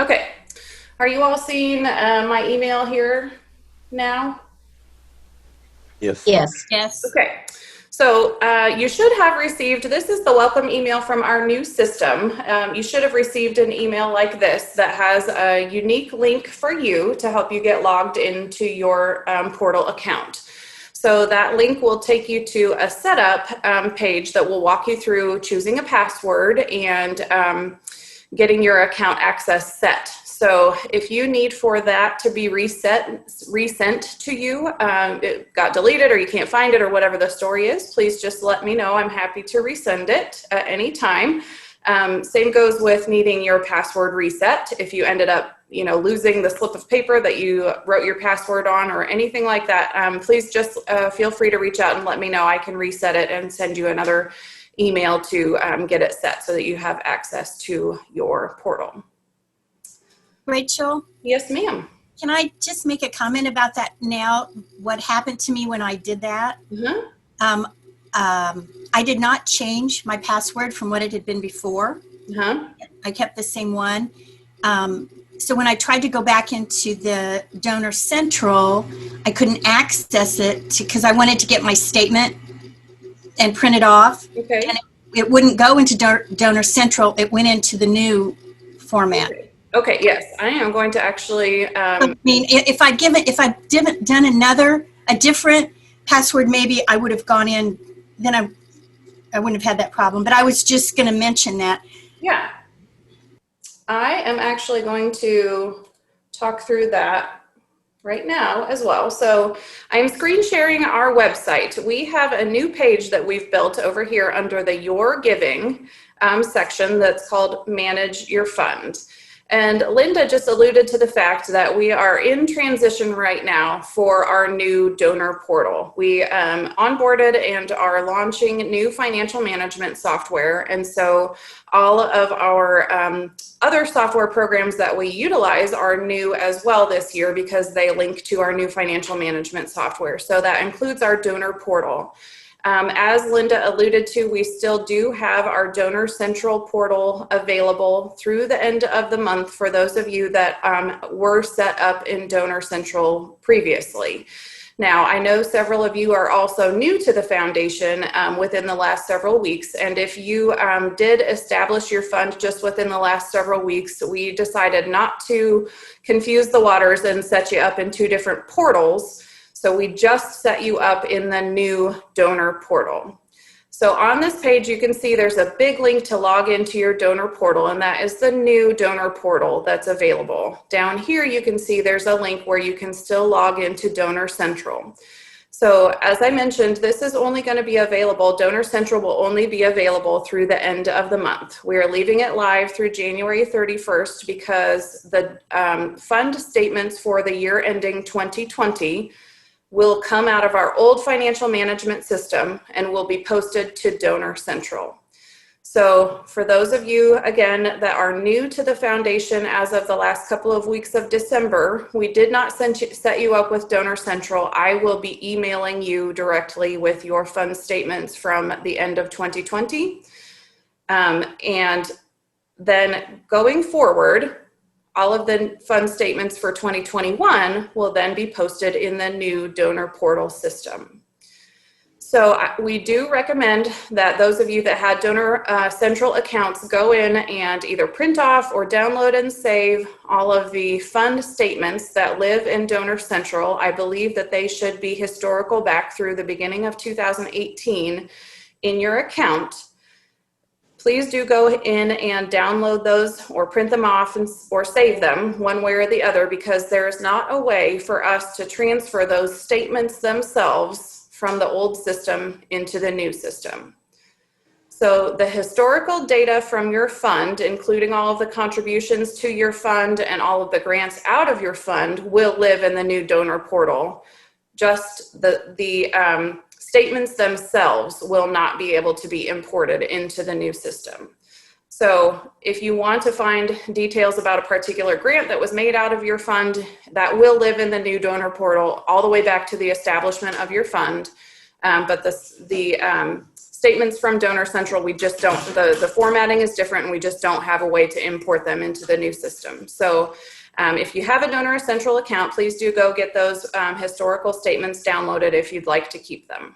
Okay. Are you all seeing my email here now? Yes. Yes. Yes. Okay. So you should have received, this is the welcome email from our new system. You should have received an email like this that has a unique link for you to help you get logged into your portal account. So that link will take you to a setup page that will walk you through choosing a password and getting your account access set. So if you need for that to be resent to you, it got deleted or you can't find it or whatever the story is, please just let me know. I'm happy to resend it at any time. Same goes with needing your password reset. If you ended up, losing the slip of paper that you wrote your password on or anything like that, please just feel free to reach out and let me know. I can reset it and send you another email to get it set so that you have access to your portal. Rachel? Yes, ma'am. Can I just make a comment about that now? What happened to me when I did that? Mm-hmm. I did not change my password from what it had been before. Uh-huh. I kept the same one. So when I tried to go back into the Donor Central, I couldn't access it because I wanted to get my statement and print it off. Okay. And it wouldn't go into Donor Central. It went into the new format. Okay, yes, I am going to actually. I mean, if I'd done a different password, maybe I would have gone in. Then I wouldn't have had that problem. But I was just going to mention that. Yeah, I am actually going to talk through that right now as well. So I'm screen sharing our website. We have a new page that we've built over here under the Your Giving section that's called Manage Your Fund. And Linda just alluded to the fact that we are in transition right now for our new donor portal. We onboarded and are launching new financial management software. And so all of our other software programs that we utilize are new as well this year because they link to our new financial management software. So that includes our donor portal. As Linda alluded to, we still do have our Donor Central portal available through the end of the month for those of you that were set up in Donor Central previously. Now, I know several of you are also new to the foundation within the last several weeks, and if you did establish your fund just within the last several weeks, we decided not to confuse the waters and set you up in two different portals. So we just set you up in the new donor portal. So on this page, you can see there's a big link to log into your donor portal, and that is the new donor portal that's available. Down here, you can see there's a link where you can still log into Donor Central. So as I mentioned, this is only going to be available, Donor Central will only be available through the end of the month. We are leaving it live through January 31st because the fund statements for the year ending 2020 will come out of our old financial management system and will be posted to Donor Central. So for those of you, again, that are new to the foundation as of the last couple of weeks of December, we did not set you up with Donor Central. I will be emailing you directly with your fund statements from the end of 2020. And then going forward, all of the fund statements for 2021 will then be posted in the new donor portal system. So we do recommend that those of you that had Donor Central accounts go in and either print off or download and save all of the fund statements that live in Donor Central. I believe that they should be historical back through the beginning of 2018 in your account. Please do go in and download those or print them off or save them one way or the other, because there is not a way for us to transfer those statements themselves from the old system into the new system. So the historical data from your fund, including all of the contributions to your fund and all of the grants out of your fund, will live in the new donor portal. Just the statements themselves will not be able to be imported into the new system. So if you want to find details about a particular grant that was made out of your fund, that will live in the new donor portal all the way back to the establishment of your fund. But the statements from Donor Central, we just don't, the formatting is different and we just don't have a way to import them into the new system. So if you have a Donor Central account, please do go get those historical statements downloaded if you'd like to keep them.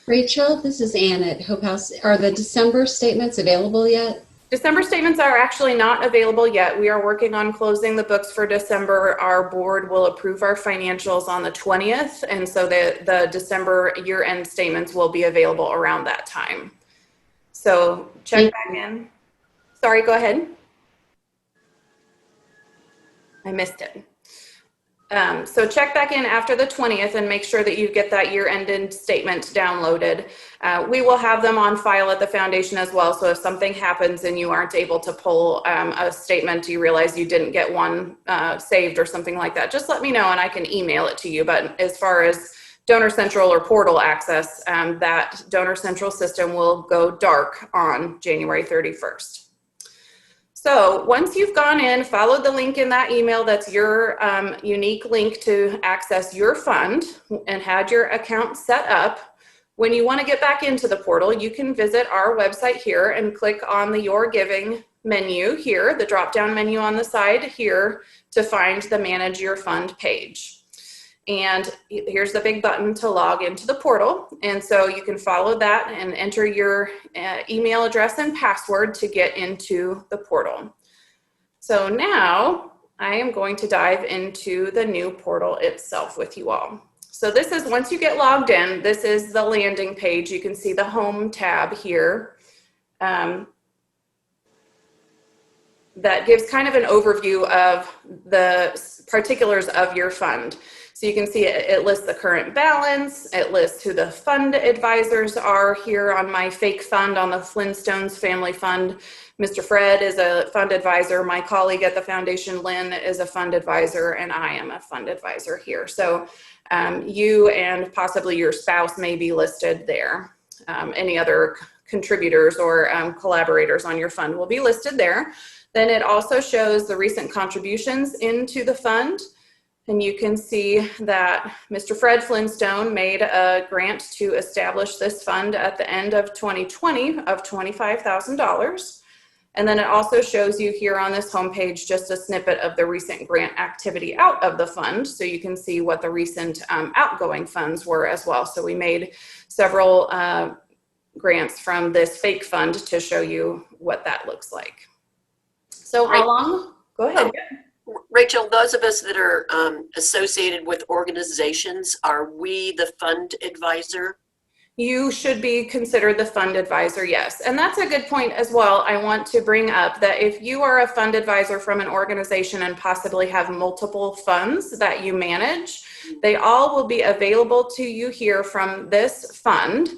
Rachel, this is Ann at Hope House. Are the December statements available yet? December statements are actually not available yet. We are working on closing the books for December. Our board will approve our financials on the 20th, and so the December year-end statements will be available around that time. So check back in. Sorry, go ahead. I missed it. So check back in after the 20th and make sure that you get that year-end statement downloaded. We will have them on file at the foundation as well. So if something happens and you aren't able to pull a statement, you realize you didn't get one saved or something like that, just let me know and I can email it to you. But as far as Donor Central or portal access, that Donor Central system will go dark on January 31st. So once you've gone in, followed the link in that email, that's your unique link to access your fund and had your account set up. When you want to get back into the portal, you can visit our website here and click on the Your Giving menu here, the drop-down menu on the side here to find the Manage Your Fund page. And here's the big button to log into the portal. And so you can follow that and enter your email address and password to get into the portal. So now I am going to dive into the new portal itself with you all. So this is, once you get logged in, this is the landing page. You can see the home tab here. That gives kind of an overview of the particulars of your fund. So you can see it lists the current balance, it lists who the fund advisors are here on my fake fund on the Flintstones Family Fund. Mr. Fred is a fund advisor, my colleague at the foundation, Lynn, is a fund advisor, and I am a fund advisor here. So you and possibly your spouse may be listed there. Any other contributors or collaborators on your fund will be listed there. Then it also shows the recent contributions into the fund. And you can see that Mr. Fred Flintstone made a grant to establish this fund at the end of 2020 of $25,000. And then it also shows you here on this homepage just a snippet of the recent grant activity out of the fund. So you can see what the recent outgoing funds were as well. So we made several grants from this fake fund to show you what that looks like. So how long? Go ahead. Rachel, those of us that are associated with organizations, are we the fund advisor? You should be considered the fund advisor, yes. And that's a good point as well. I want to bring up that if you are a fund advisor from an organization and possibly have multiple funds that you manage, they all will be available to you here from this fund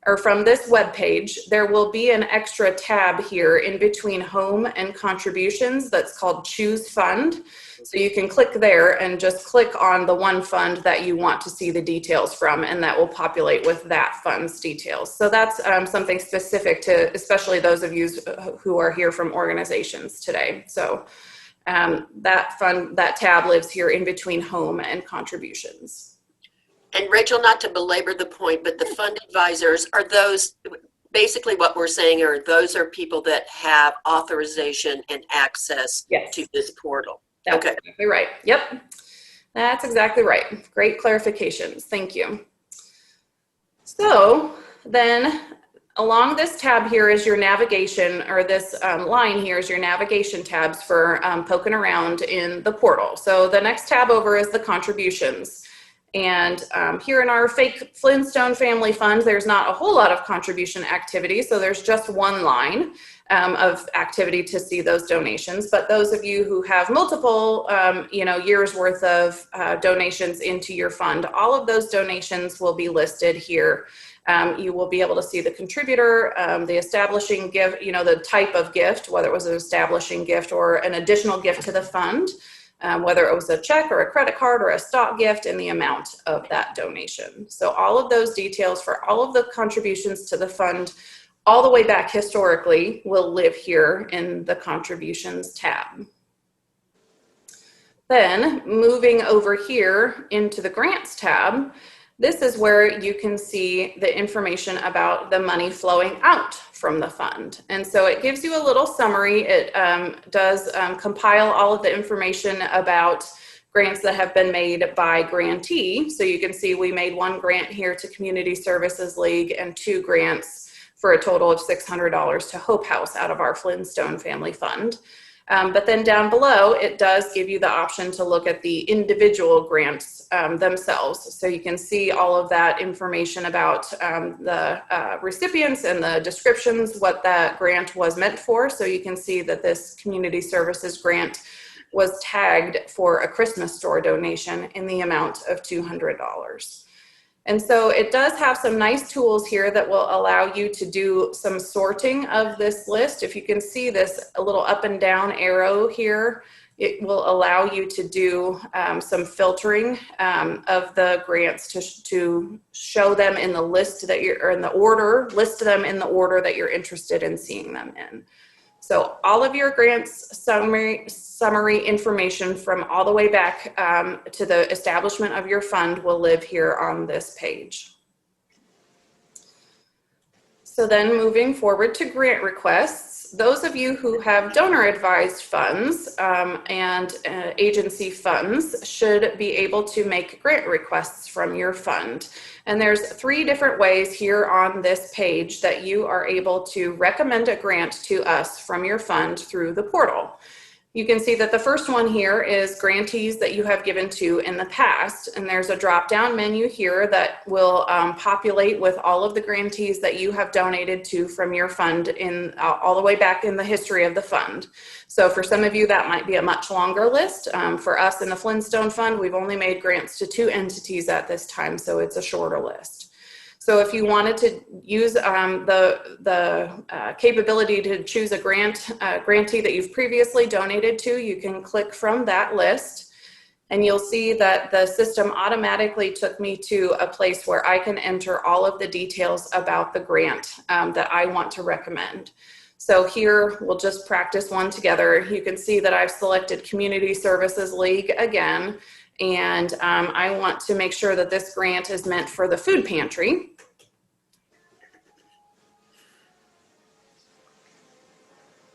or from this web page. There will be an extra tab here in between home and contributions that's called Choose Fund. So you can click there and just click on the one fund that you want to see the details from, and that will populate with that fund's details. So that's something specific to especially those of you who are here from organizations today. So that tab lives here in between home and contributions. And Rachel, not to belabor the point, but the fund advisors, are those, basically what we're saying are those are people that have authorization and access to this portal. That's okay. Exactly right. Yep. That's exactly right. Great clarifications. Thank you. So then along this tab here is your navigation, or this line here is your navigation tabs for poking around in the portal. So the next tab over is the contributions. And here in our fake Flintstone Family Fund, there's not a whole lot of contribution activity. So there's just one line of activity to see those donations. But those of you who have multiple, years worth of donations into your fund, all of those donations will be listed here. You will be able to see the contributor, the establishing gift, the type of gift, whether it was an establishing gift or an additional gift to the fund. Whether it was a check or a credit card or a stock gift, and the amount of that donation. So all of those details for all of the contributions to the fund all the way back historically will live here in the contributions tab. Then moving over here into the grants tab, This is where you can see the information about the money flowing out from the fund. And so it gives you a little summary. It does compile all of the information about grants that have been made by grantee. So you can see we made 1 grant here to Community Services League and 2 grants for a total of $600 to Hope House out of our Flintstone Family Fund. But then down below, it does give you the option to look at the individual grants themselves. So you can see all of that information about the recipients and the descriptions, what that grant was meant for. So you can see that this community services grant was tagged for a Christmas store donation in the amount of $200. And so it does have some nice tools here that will allow you to do some sorting of this list. If you can see this a little up and down arrow here, it will allow you to do some filtering of the grants to show them in the list that you're, or in the order, list them in the order that you're interested in seeing them in. So all of your grants summary information from all the way back to the establishment of your fund will live here on this page. So then moving forward to grant requests, those of you who have donor advised funds and agency funds should be able to make grant requests from your fund. And there's 3 different ways here on this page that you are able to recommend a grant to us from your fund through the portal. You can see that the first one here is grantees that you have given to in the past, and there's a drop-down menu here that will populate with all of the grantees that you have donated to from your fund in all the way back in the history of the fund. So for some of you, that might be a much longer list. For us in the Flintstone Fund, we've only made grants to 2 entities at this time, so it's a shorter list. So if you wanted to use the capability to choose a grantee that you've previously donated to, you can click from that list, and you'll see that the system automatically took me to a place where I can enter all of the details about the grant that I want to recommend. So here, we'll just practice one together. You can see that I've selected Community Services League again, and I want to make sure that this grant is meant for the food pantry.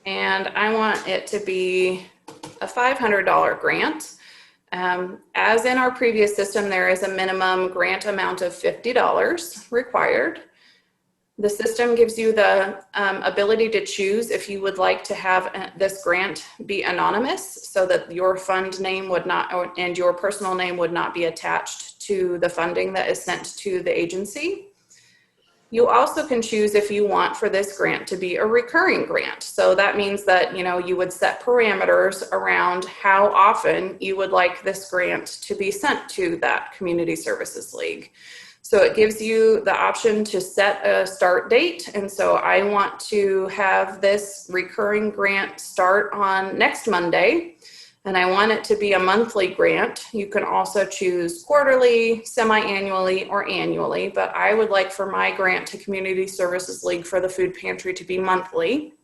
And I want it to be a $500 grant. As in our previous system, there is a minimum grant amount of $50 required. The system gives you the ability to choose if you would like to have this grant be anonymous, so that your fund name would not, and your personal name would not be attached to the funding that is sent to the agency. You also can choose if you want for this grant to be a recurring grant. So that means that, you know, you would set parameters around how often you would like this grant to be sent to that Community Services League. So it gives you the option to set a start date. And so I want to have this recurring grant start on next Monday, and I want it to be a monthly grant. You can also choose quarterly, semi-annually, or annually, but I would like for my grant to Community Services League for the food pantry to be monthly.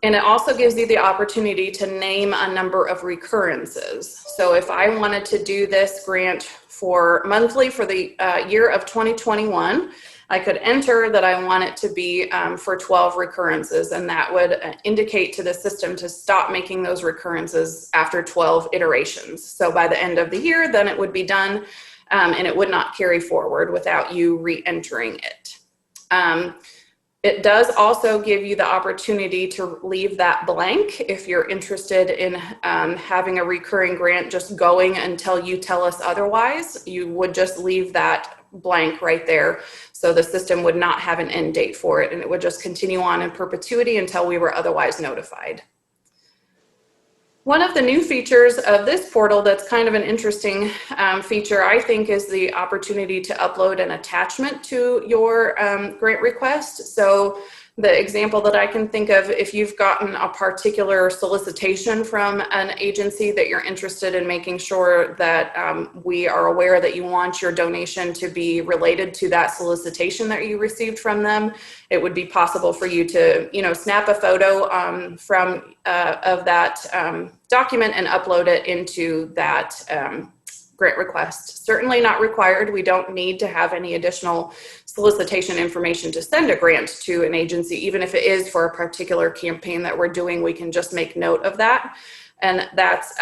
And it also gives you the opportunity to name a number of recurrences. So if I wanted to do this grant for monthly for the year of 2021, I could enter that I want it to be for 12 recurrences, and that would indicate to the system to stop making those recurrences after 12 iterations. So by the end of the year, then it would be done, and it would not carry forward without you re-entering it. It does also give you the opportunity to leave that blank if you're interested in having a recurring grant just going until you tell us otherwise. You would just leave that blank right there, so the system would not have an end date for it, and it would just continue on in perpetuity until we were otherwise notified. One of the new features of this portal that's kind of an interesting feature, I think, is the opportunity to upload an attachment to your grant request. So the example that I can think of, if you've gotten a particular solicitation from an agency that you're interested in making sure that we are aware that you want your donation to be related to that solicitation that you received from them, it would be possible for you to, you know, snap a photo of that document and upload it into that grant request. Certainly not required. We don't need to have any additional solicitation information to send a grant to an agency. Even if it is for a particular campaign that we're doing, we can just make note of that. And that's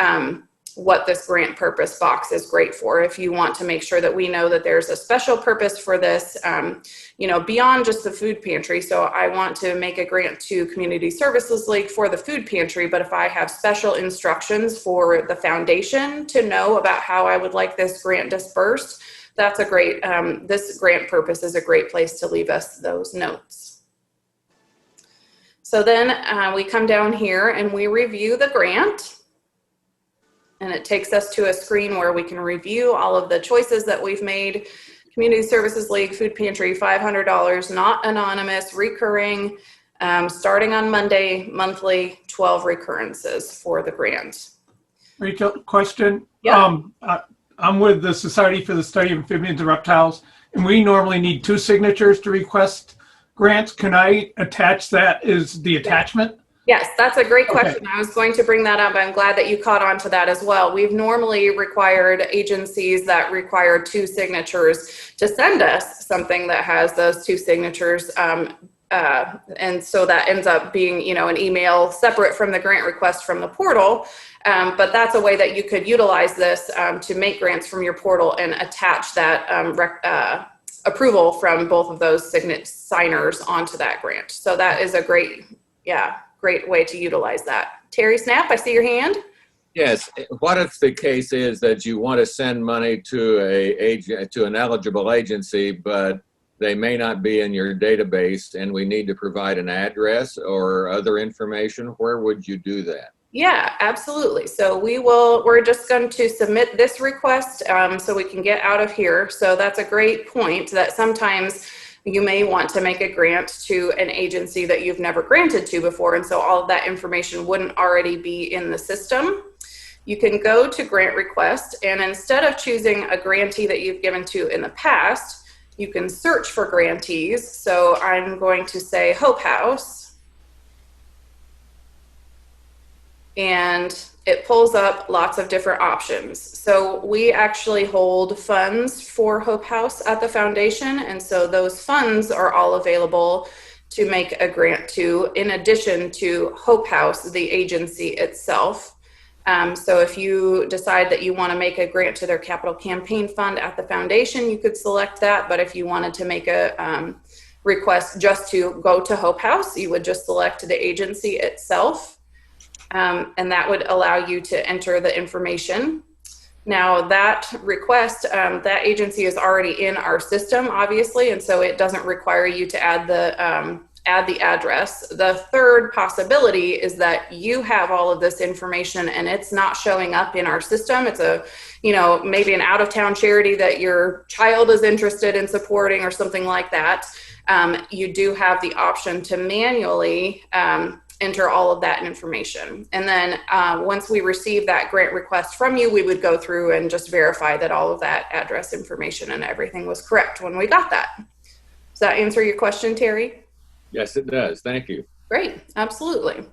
what this grant purpose box is great for. If you want to make sure that we know that there's a special purpose for this, beyond just the food pantry. So I want to make a grant to Community Services League for the food pantry, but if I have special instructions for the foundation to know about how I would like this grant dispersed, that's a great, this grant purpose is a great place to leave us those notes. So then we come down here and we review the grant. And it takes us to a screen where we can review all of the choices that we've made. Community Services League, Food Pantry, $500, not anonymous, recurring, starting on Monday, monthly, 12 recurrences for the grant. Rachel, question. Yeah. I'm with the Society for the Study of Amphibians and Reptiles, and we normally need 2 signatures to request grants. Can I attach that as the attachment? Yes, that's a great question. Okay. I was going to bring that up. I'm glad that you caught on to that as well. We've normally required agencies that require 2 signatures to send us something that has those 2 signatures. And so that ends up being, an email separate from the grant request from the portal. But that's a way that you could utilize this to make grants from your portal and attach that approval from both of those signers onto that grant. So that is a great way to utilize that. Terry Snap, I see your hand. Yes. What if the case is that you want to send money to an eligible agency, but they may not be in your database and we need to provide an address or other information? Where would you do that? Yeah, absolutely. So we're just going to submit this request so we can get out of here. So that's a great point that sometimes you may want to make a grant to an agency that you've never granted to before. And so all of that information wouldn't already be in the system. You can go to grant request, and instead of choosing a grantee that you've given to in the past, you can search for grantees. So I'm going to say Hope House, and it pulls up lots of different options. So we actually hold funds for Hope House at the foundation, and so those funds are all available to make a grant to, in addition to Hope House, the agency itself. So if you decide that you want to make a grant to their capital campaign fund at the foundation, you could select that. But if you wanted to make a request just to go to Hope House, you would just select the agency itself. And that would allow you to enter the information. Now that request, that agency is already in our system, obviously, and so it doesn't require you to add the address. The third possibility is that you have all of this information and it's not showing up in our system. It's maybe an out-of-town charity that your child is interested in supporting or something like that. You do have the option to manually enter all of that information. And then once we receive that grant request from you, we would go through and just verify that all of that address information and everything was correct when we got that. Does that answer your question, Terry? Yes, it does. Thank you. Great, absolutely.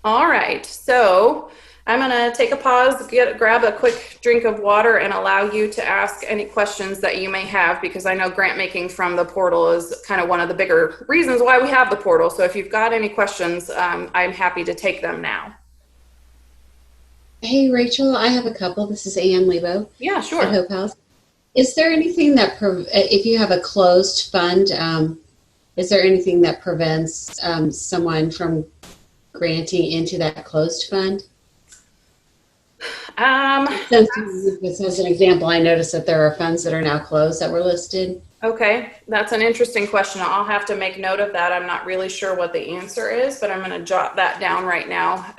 All right, so I'm gonna take a pause, grab a quick drink of water and allow you to ask any questions that you may have, because I know grant making from the portal is kind of one of the bigger reasons why we have the portal. So if you've got any questions, I'm happy to take them now. Hey, Rachel, I have a couple. This is Ann Lebo Yeah, at sure. Hope House. Is there anything that, if you have a closed fund, is there anything that prevents someone from granting into that closed fund? Since this as an example, I noticed that there are funds that are now closed that were listed. Okay, that's an interesting question. I'll have to make note of that. I'm not really sure what the answer is, but I'm going to jot that down right now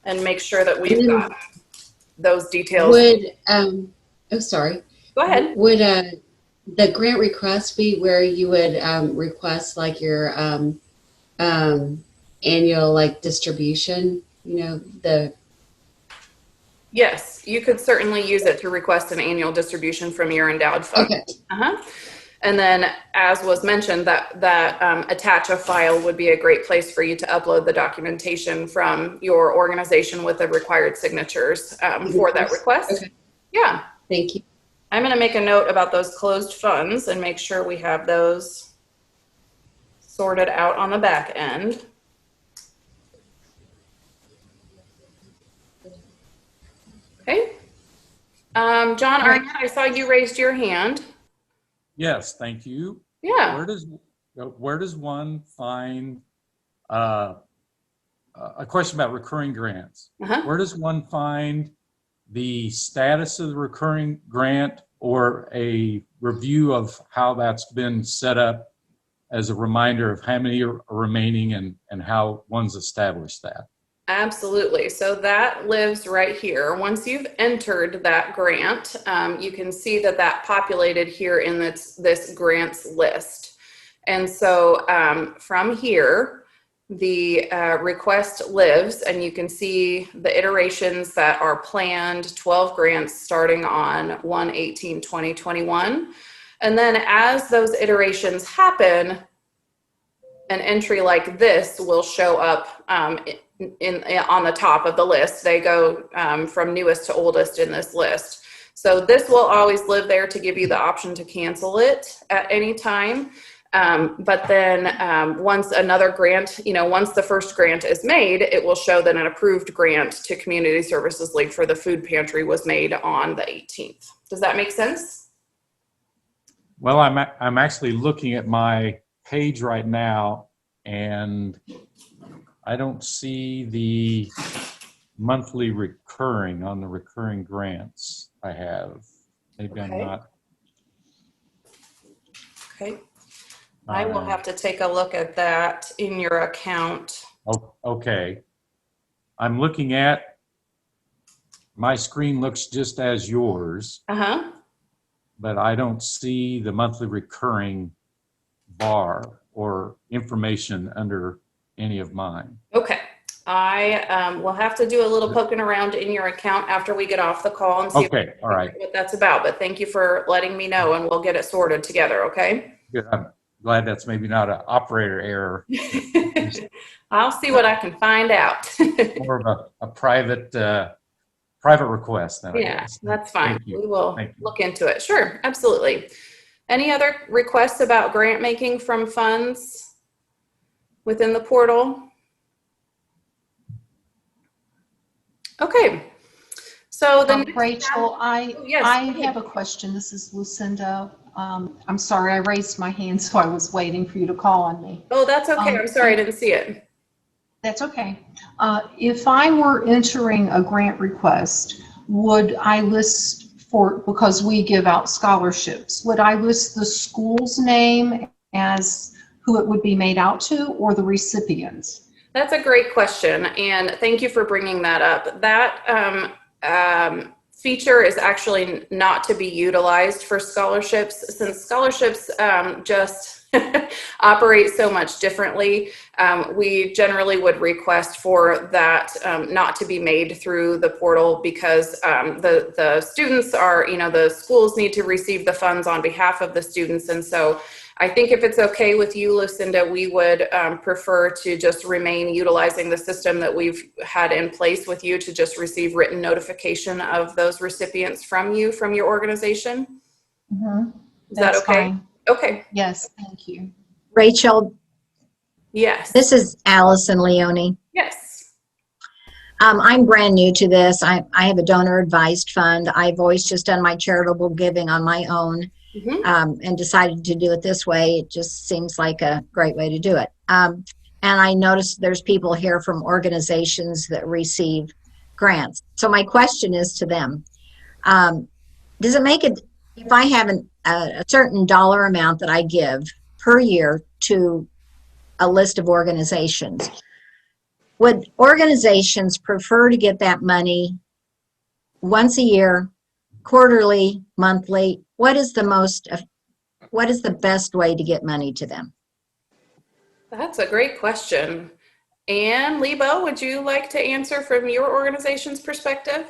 and make sure that we've got those details. Sorry. Go ahead. Would the grant request be where you would request like your annual like distribution? Yes, you could certainly use it to request an annual distribution from your endowed fund. Okay. And then, as was mentioned, that attach a file would be a great place for you to upload the documentation from your organization with the required signatures for that request. Okay. Yeah. Thank you. I'm going to make a note about those closed funds and make sure we have those sorted out on the back end. Okay. John Arnett, I saw you raised your hand. Yes, thank you. Yeah. Where does one find a question about recurring grants? Uh-huh. Where does one find the status of the recurring grant or a review of how that's been set up as a reminder of how many are remaining and how one's established that? Absolutely. So that lives right here. Once you've entered that grant, you can see that populated here in this grants list. And so from here, the request lives, and you can see the iterations that are planned, 12 grants starting on 1/18/2021. And then as those iterations happen, an entry like this will show up on the top of the list. They go from newest to oldest in this list. So this will always live there to give you the option to cancel it at any time. But then once another grant, once the first grant is made, it will show that an approved grant to Community Services League for the food pantry was made on the 18th. Does that make sense? Well, I'm actually looking at my page right now, and I don't see the monthly recurring on the recurring grants I have. Maybe I'm not. Okay. I will have to take a look at that in your account. Oh, okay. I'm looking at, my screen looks just as yours, Uh-huh. but I don't see the monthly recurring bar or information under any of mine. Okay. I will have to do a little poking around in your account after we get off the call and see All right. what that's about. But thank you for letting me know, and we'll get it sorted together, okay? Good. I'm glad that's maybe not an operator error. I'll see what I can find out. More of a private request. Then, I Yeah, guess. that's fine. Thank you. We will Thank you. look into it. Sure, absolutely. Any other requests about grant making from funds within the portal? Okay. So the next Rachel, yes, I have a question. This is Lucinda. I'm sorry, I raised my hand, so I was waiting for you to call on me. Oh, that's okay. I'm sorry, I didn't see it. That's okay. If I were entering a grant request, would I list because we give out scholarships, would I list the school's name as who it would be made out to, or the recipients? That's a great question, and thank you for bringing that up. That feature is actually not to be utilized for scholarships, since scholarships just operate so much differently. We generally would request for that not to be made through the portal, because the students are, the schools need to receive the funds on behalf of the students. And so I think if it's okay with you, Lucinda, we would prefer to just remain utilizing the system that we've had in place with you to just receive written notification of those recipients from you, from your organization. Mm-hmm. Is that okay? Fine. Okay. Yes, thank you. Rachel, Yes. this is Allison Leone. Yes. I'm brand new to this. I have a donor advised fund. I've always just done my charitable giving on my own, and decided to do it this way. It just seems like a great way to do it. And I noticed there's people here from organizations that receive grants. So my question is to them, does it make it, if I have a certain dollar amount that I give per year to a list of organizations, would organizations prefer to get that money once a year, quarterly, monthly? What is the best way to get money to them? That's a great question. Ann Lebo, would you like to answer from your organization's perspective?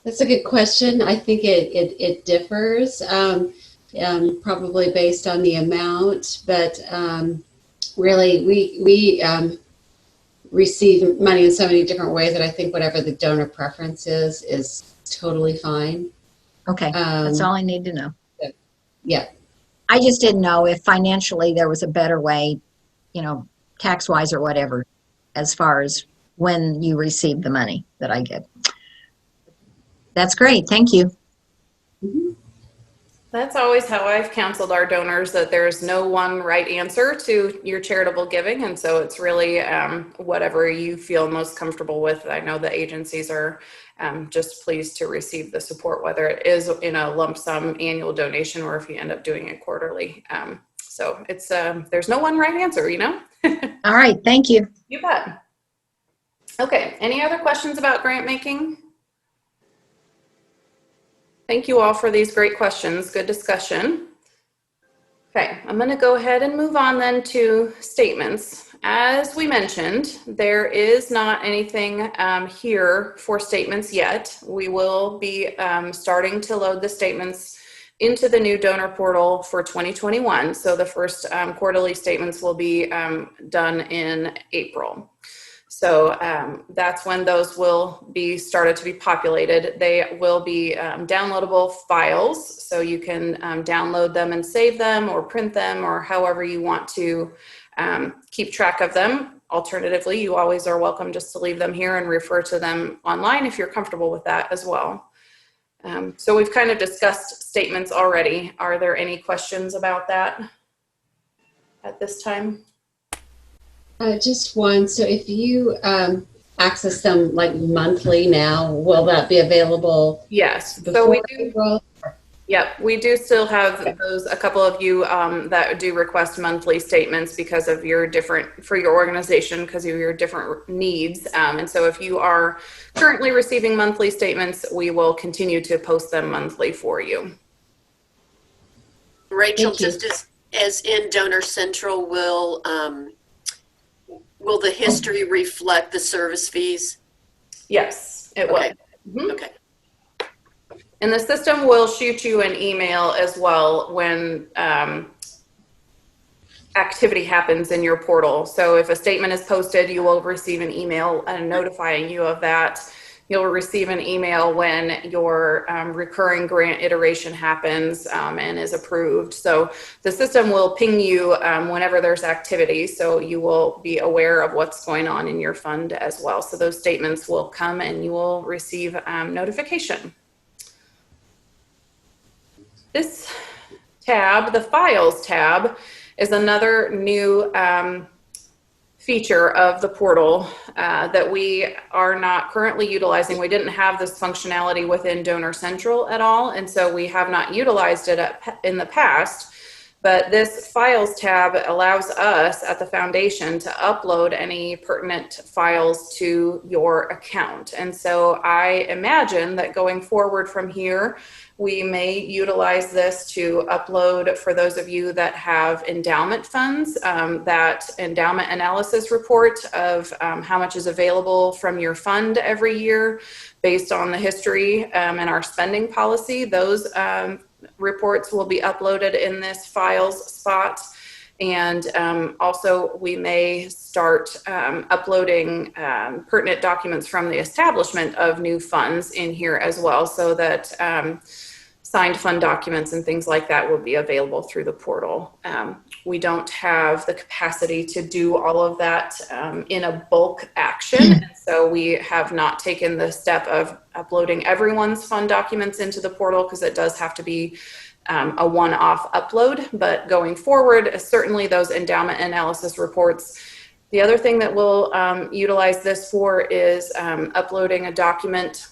That's a good question. I think it differs, probably based on the amount, but really we receive money in so many different ways that I think whatever the donor preference is totally fine. Okay, that's all I need to know. Yeah. I just didn't know if financially there was a better way, tax-wise or whatever, as far as when you receive the money that I get. That's great. Thank you. That's always how I've counseled our donors, that there's no one right answer to your charitable giving. And so it's really whatever you feel most comfortable with. I know the agencies are just pleased to receive the support, whether it is in a lump sum annual donation or if you end up doing it quarterly. So it's there's no one right answer, All right. Thank you. You bet. Okay. Any other questions about grant making? Thank you all for these great questions. Good discussion. Okay, I'm going to go ahead and move on then to statements. As we mentioned, there is not anything here for statements yet. We will be starting to load the statements into the new donor portal for 2021. So the first quarterly statements will be done in April. So that's when those will be started to be populated. They will be downloadable files, so you can download them and save them or print them or however you want to keep track of them. Alternatively, you always are welcome just to leave them here and refer to them online if you're comfortable with that as well. So we've kind of discussed statements already. Are there any questions about that at this time? Just one. So if you access them like monthly now, will that be available? Yes. Before So we do. April? Yep, we do still have those, a couple of you that do request monthly statements because of your for your organization, because of your different needs. And so if you are currently receiving monthly statements, we will continue to post them monthly for you. Rachel, just as in Donor Central, will the history reflect the service fees? Yes, it will. Okay. Mm-hmm. Okay. And the system will shoot you an email as well when activity happens in your portal. So if a statement is posted, you will receive an email notifying you of that. You'll receive an email when your recurring grant iteration happens and is approved. So the system will ping you whenever there's activity, so you will be aware of what's going on in your fund as well. So those statements will come and you will receive notification. This tab, the Files tab, is another new feature of the portal that we are not currently utilizing. We didn't have this functionality within Donor Central at all, and so we have not utilized it in the past. But this Files tab allows us at the foundation to upload any pertinent files to your account. And so I imagine that going forward from here, we may utilize this to upload, for those of you that have endowment funds, that endowment analysis report of how much is available from your fund every year based on the history and our spending policy. Those reports will be uploaded in this files spot. And also we may start uploading pertinent documents from the establishment of new funds in here as well, so that signed fund documents and things like that will be available through the portal. We don't have the capacity to do all of that in a bulk action. And so we have not taken the step of uploading everyone's fund documents into the portal, because it does have to be a one-off upload. But going forward, certainly those endowment analysis reports. The other thing that we'll utilize this for is uploading a document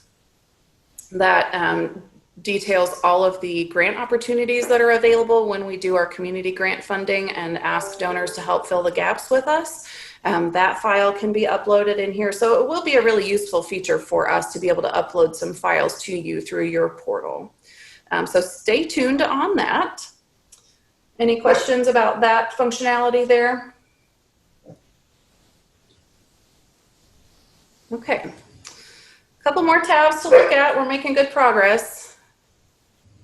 that details all of the grant opportunities that are available when we do our community grant funding and ask donors to help fill the gaps with us. That file can be uploaded in here. So it will be a really useful feature for us to be able to upload some files to you through your portal. So stay tuned on that. Any questions about that functionality there? Okay. Couple more tabs to look at. We're making good progress.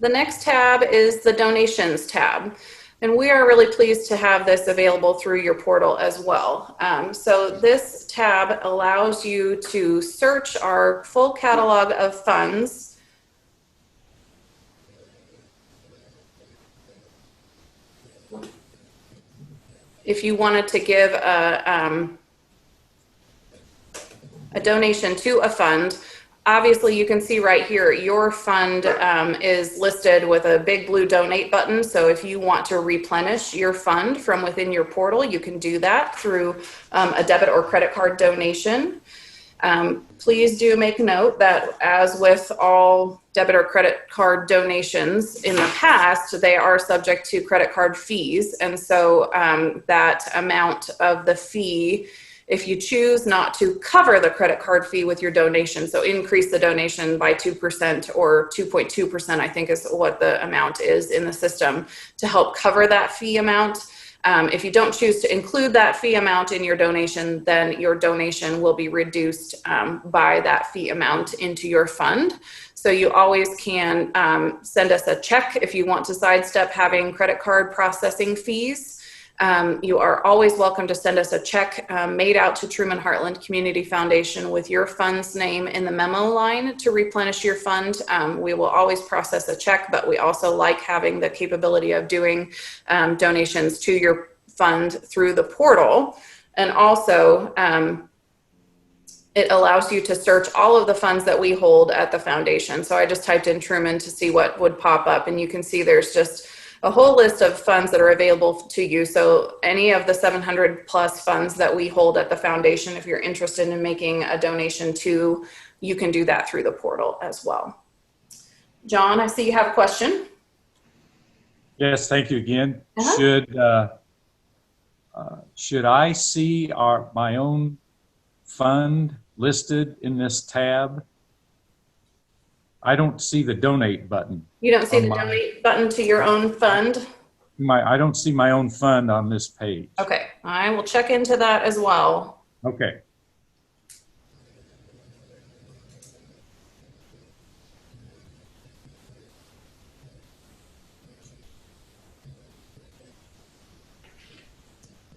The next tab is the donations tab. And we are really pleased to have this available through your portal as well. So this tab allows you to search our full catalog of funds. If you wanted to give a donation to a fund, obviously you can see right here, your fund is listed with a big blue donate button. So if you want to replenish your fund from within your portal, you can do that through a debit or credit card donation. Please do make note that as with all debit or credit card donations in the past, they are subject to credit card fees. And so that amount of the fee, if you choose not to cover the credit card fee with your donation, so increase the donation by 2% or 2.2%, I think is what the amount is in the system to help cover that fee amount. If you don't choose to include that fee amount in your donation, then your donation will be reduced by that fee amount into your fund. So you always can send us a check if you want to sidestep having credit card processing fees. You are always welcome to send us a check made out to Truman Heartland Community Foundation with your fund's name in the memo line to replenish your fund. We will always process a check, but we also like having the capability of doing donations to your fund through the portal. And also, it allows you to search all of the funds that we hold at the foundation. So I just typed in Truman to see what would pop up, and you can see there's just a whole list of funds that are available to you. So any of the 700 plus funds that we hold at the foundation, if you're interested in making a donation to, you can do that through the portal as well. John, I see you have a question. Yes, thank you again. Should I see my own fund listed in this tab? I don't see the donate button. You don't see the donate button to your own fund? I don't see my own fund on this page. Okay, I will check into that as well. Okay.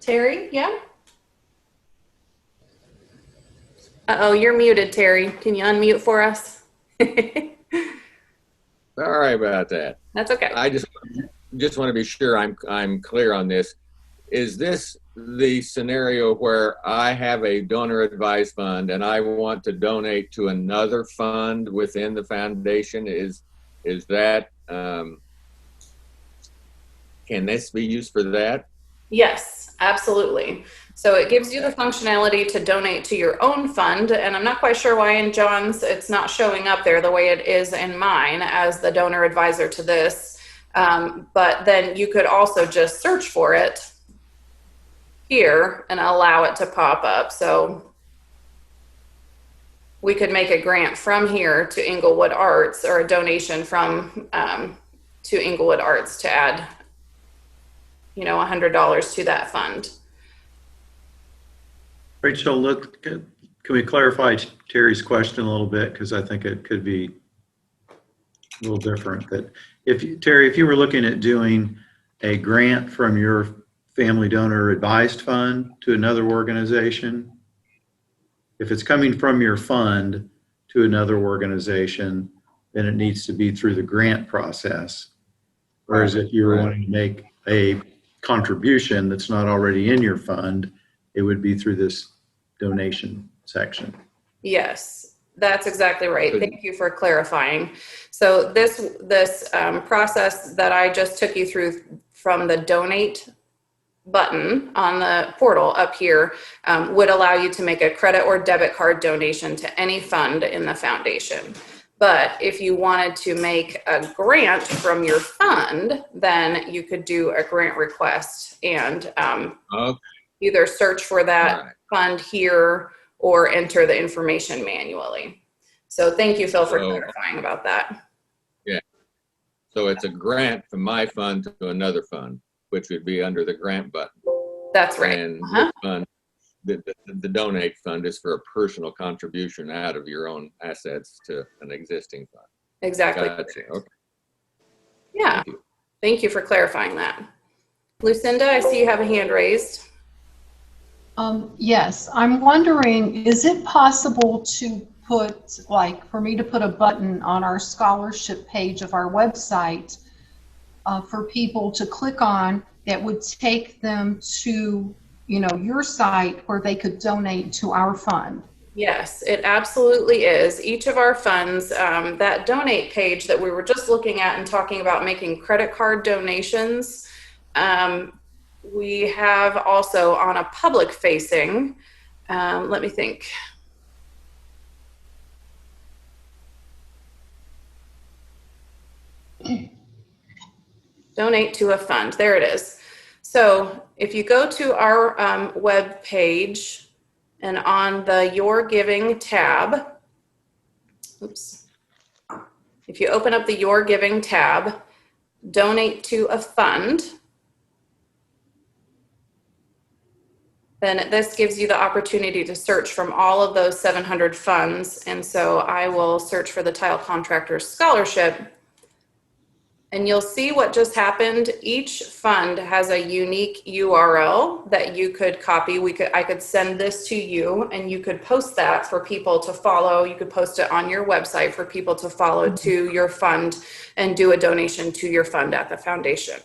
Terry, yeah? Uh-oh, you're muted, Terry. Can you unmute for us? Sorry about that. That's okay. I just want to be sure I'm clear on this. Is this the scenario where I have a donor advised fund and I want to donate to another fund within the foundation? Is that can this be used for that? Yes, absolutely. So it gives you the functionality to donate to your own fund, and I'm not quite sure why in John's it's not showing up there the way it is in mine as the donor advisor to this. But then you could also just search for it here and allow it to pop up. So we could make a grant from here to Inglewood Arts, or a donation from to Inglewood Arts to add, you know, $100 to that fund. Rachel, can we clarify Terry's question a little bit? Because I think it could be a little different. That Terry, if you were looking at doing a grant from your family donor advised fund to another organization, if it's coming from your fund to another organization, then it needs to be through the grant process. Whereas if you were wanting to make a contribution that's not already in your fund, it would be through this donation section. Yes, that's exactly right. Thank you for clarifying. So this process that I just took you through from the donate button on the portal up here would allow you to make a credit or debit card donation to any fund in the foundation. But if you wanted to make a grant from your fund, then you could do a grant request and either search for that fund here or enter the information manually. So thank you, Phil, for clarifying about that. Yeah. So it's a grant from my fund to another fund, which would be under the grant button. That's right. And the donate fund is for a personal contribution out of your own assets to an existing fund. Exactly. Gotcha. Okay. Yeah. Thank you. Thank you for clarifying that. Lucinda, I see you have a hand raised. Yes, I'm wondering, is it possible to put, like, for me to put a button on our scholarship page of our website for people to click on that would take them to, you know, your site where they could donate to our fund? Yes, it absolutely is. Each of our funds, that donate page that we were just looking at and talking about making credit card donations, we have also on a public facing, let me think. Donate to a fund, there it is. So if you go to our web page and on the Your Giving tab, oops. If you open up the Your Giving tab, donate to a fund, then this gives you the opportunity to search from all of those 700 funds. And so I will search for the Tile Contractors Scholarship. And you'll see what just happened. Each fund has a unique URL that you could copy. I could send this to you and you could post that for people to follow. You could post it on your website for people to follow to your fund and do a donation to your fund at the foundation.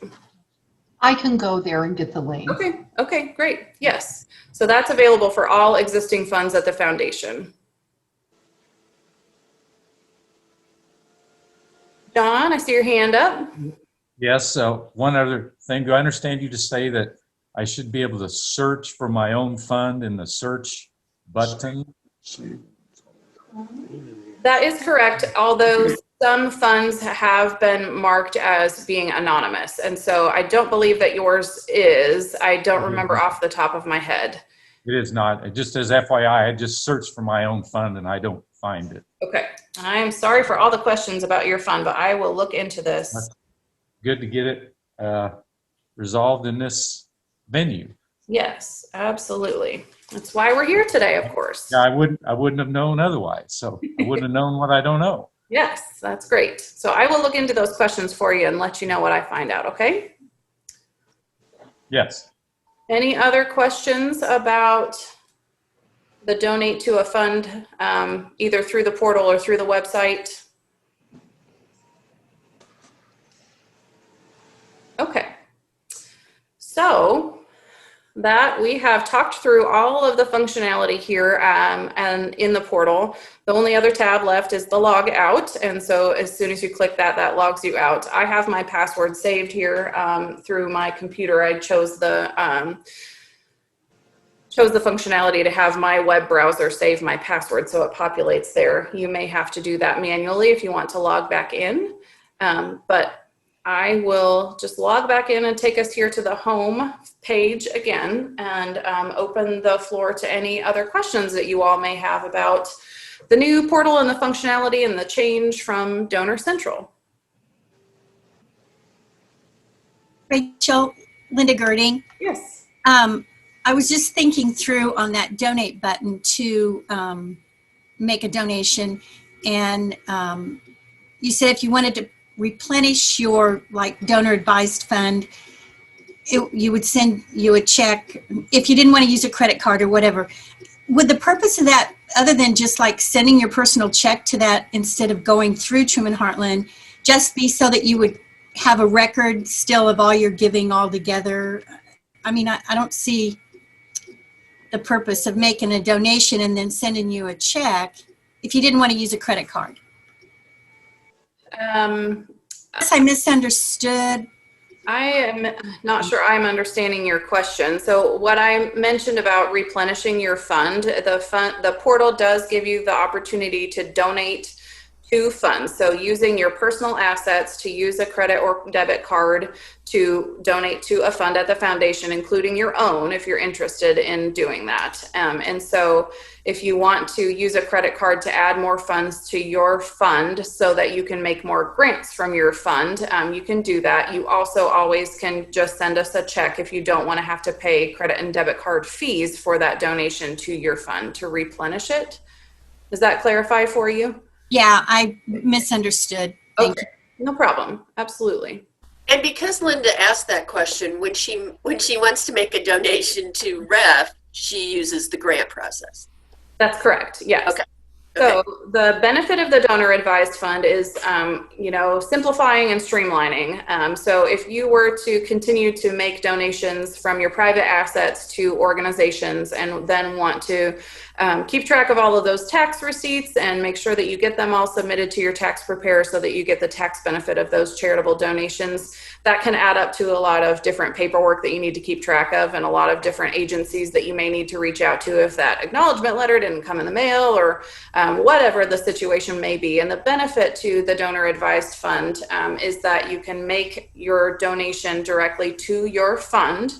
I can go there and get the link. Okay, great. Yes. So that's available for all existing funds at the foundation. John, I see your hand up. Yes, so one other thing. Do I understand you to say that I should be able to search for my own fund in the search button? That is correct, although some funds have been marked as being anonymous. And so I don't believe that yours is. I don't remember off the top of my head. It is not. It just says FYI, I just searched for my own fund and I don't find it. Okay. I am sorry for all the questions about your fund, but I will look into this. That's good to get it resolved in this venue. Yes, absolutely. That's why we're here today, of course. Yeah, I wouldn't have known otherwise. So I wouldn't have known what I don't know. Yes, that's great. So I will look into those questions for you and let you know what I find out, okay? Yes. Any other questions about the donate to a fund, either through the portal or through the website? Okay. So that we have talked through all of the functionality here and in the portal. The only other tab left is the log out. And so as soon as you click that, that logs you out. I have my password saved here through my computer. I chose the functionality to have my web browser save my password so it populates there. You may have to do that manually if you want to log back in. But I will just log back in and take us here to the home page again and open the floor to any other questions that you all may have about the new portal and the functionality and the change from Donor Central. Rachel, Linda Girding. Yes. I was just thinking through on that donate button to make a donation. And you said if you wanted to replenish your like donor advised fund, you would send you a check if you didn't want to use a credit card or whatever. Would the purpose of that, other than just like sending your personal check to that instead of going through Truman Heartland, just be so that you would have a record still of all your giving all together? I mean, I don't see the purpose of making a donation and then sending you a check if you didn't want to use a credit card. I misunderstood. I am not sure I'm understanding your question. So what I mentioned about replenishing your fund, the portal does give you the opportunity to donate to funds. So using your personal assets to use a credit or debit card to donate to a fund at the foundation, including your own, if you're interested in doing that. And so if you want to use a credit card to add more funds to your fund so that you can make more grants from your fund, you can do that. You also always can just send us a check if you don't want to have to pay credit and debit card fees for that donation to your fund to replenish it. Does that clarify for you? Yeah, I misunderstood. Thank Okay, no problem. Absolutely. And because Linda asked that question, when she wants to make a donation to REF, she uses the grant process. That's correct. Yes. Okay. So the benefit of the donor advised fund is, simplifying and streamlining. So if you were to continue to make donations from your private assets to organizations and then want to keep track of all of those tax receipts and make sure that you get them all submitted to your tax preparer so that you get the tax benefit of those charitable donations, that can add up to a lot of different paperwork that you need to keep track of and a lot of different agencies that you may need to reach out to if that acknowledgement letter didn't come in the mail or whatever the situation may be. And the benefit to the donor advised fund is that you can make your donation directly to your fund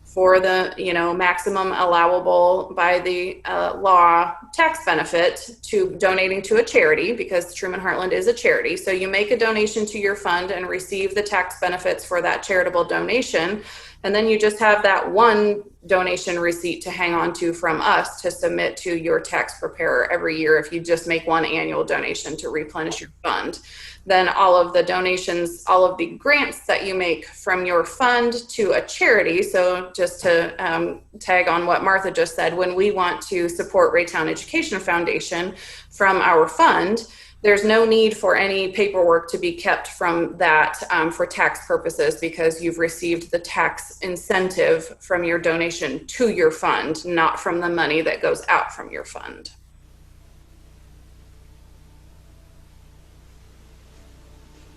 for the maximum allowable by the law tax benefit to donating to a charity, because Truman Heartland is a charity. So you make a donation to your fund and receive the tax benefits for that charitable donation. And then you just have that one donation receipt to hang on to from us to submit to your tax preparer every year if you just make one annual donation to replenish your fund. Then all of the donations, all of the grants that you make from your fund to a charity. So just to tag on what Martha just said, when we want to support Raytown Education Foundation from our fund, there's no need for any paperwork to be kept from that for tax purposes, because you've received the tax incentive from your donation to your fund, not from the money that goes out from your fund.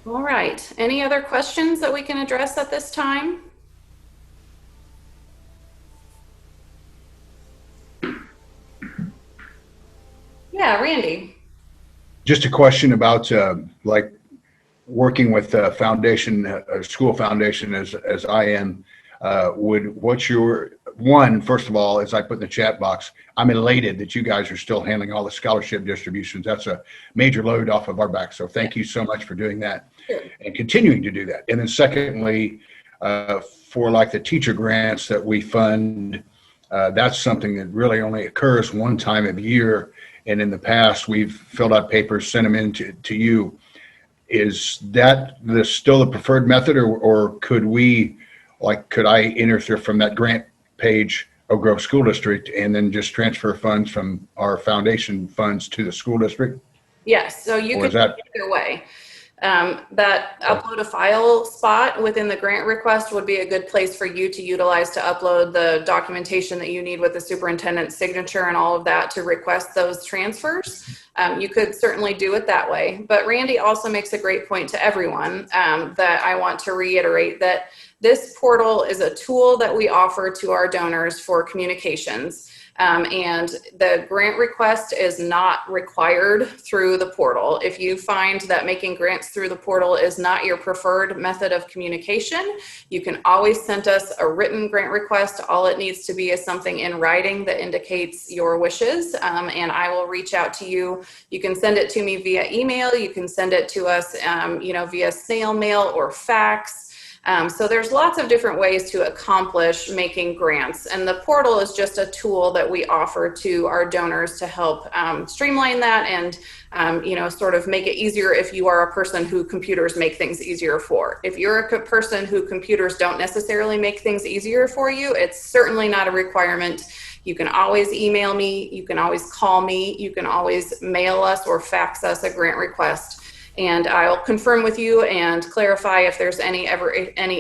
All right, any other questions that we can address at this time? Yeah, Randy. Just a question about like working with a foundation, a school foundation as I am. What's your first of all, as I put in the chat box, I'm elated that you guys are still handling all the scholarship distributions. That's a major load off of our back. So thank you so much for doing that and continuing to do that. And then secondly, for like the teacher grants that we fund, that's something that really only occurs one time of year. And in the past, we've filled out papers, sent them in to you. Is that still the preferred method, or could I enter from that grant page, Oak Grove School District, and then just transfer funds from our foundation funds to the school district? Yes, so you could do it either way. That upload a file spot within the grant request would be a good place for you to utilize to upload the documentation that you need with the superintendent's signature and all of that to request those transfers. You could certainly do it that way. But Randy also makes a great point to everyone that I want to reiterate, that this portal is a tool that we offer to our donors for communications. And the grant request is not required through the portal. If you find that making grants through the portal is not your preferred method of communication, you can always send us a written grant request. All it needs to be is something in writing that indicates your wishes, and I will reach out to you. You can send it to me via email. You can send it to us, via snail mail or fax. So there's lots of different ways to accomplish making grants, and the portal is just a tool that we offer to our donors to help streamline that and sort of make it easier if you are a person who computers make things easier for. If you're a person who computers don't necessarily make things easier for you, it's certainly not a requirement. You can always email me, you can always call me, you can always mail us or fax us a grant request. And I'll confirm with you and clarify if there's any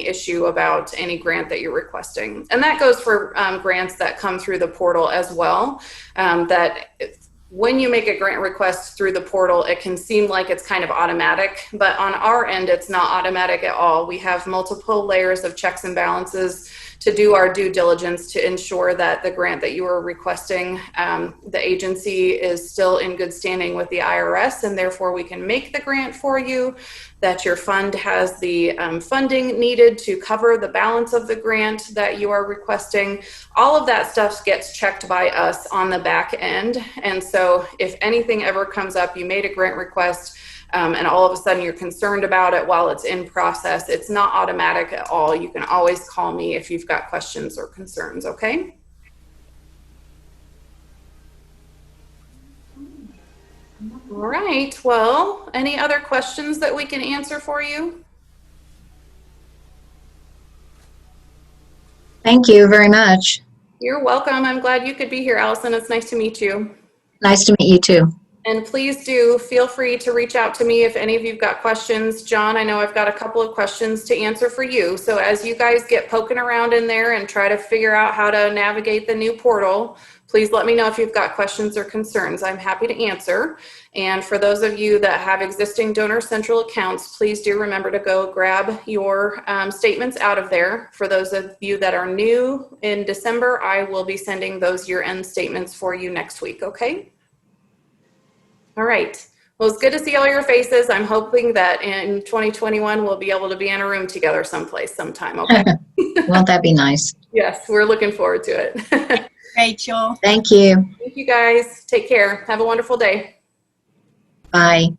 issue about any grant that you're requesting. And that goes for grants that come through the portal as well. When you make a grant request through the portal, it can seem like it's kind of automatic, but on our end, it's not automatic at all. We have multiple layers of checks and balances to do our due diligence to ensure that the grant that you are requesting, the agency is still in good standing with the IRS, and therefore we can make the grant for you, that your fund has the funding needed to cover the balance of the grant that you are requesting. All of that stuff gets checked by us on the back end. And so if anything ever comes up, you made a grant request, and all of a sudden you're concerned about it while it's in process, it's not automatic at all. You can always call me if you've got questions or concerns, okay? All right, well, any other questions that we can answer for you? Thank you very much. You're welcome. I'm glad you could be here, Allison. It's nice to meet you. Nice to meet you too. And please do feel free to reach out to me if any of you've got questions. John, I know I've got a couple of questions to answer for you. So as you guys get poking around in there and try to figure out how to navigate the new portal, please let me know if you've got questions or concerns. I'm happy to answer. And for those of you that have existing Donor Central accounts, please do remember to go grab your statements out of there. For those of you that are new in December, I will be sending those year-end statements for you next week, okay? All right. Well, it's good to see all your faces. I'm hoping that in 2021, we'll be able to be in a room together someplace sometime, okay? Won't that be nice? Yes, we're looking forward to it. Rachel. Thank you. Thank you, guys. Take care. Have a wonderful day. Bye.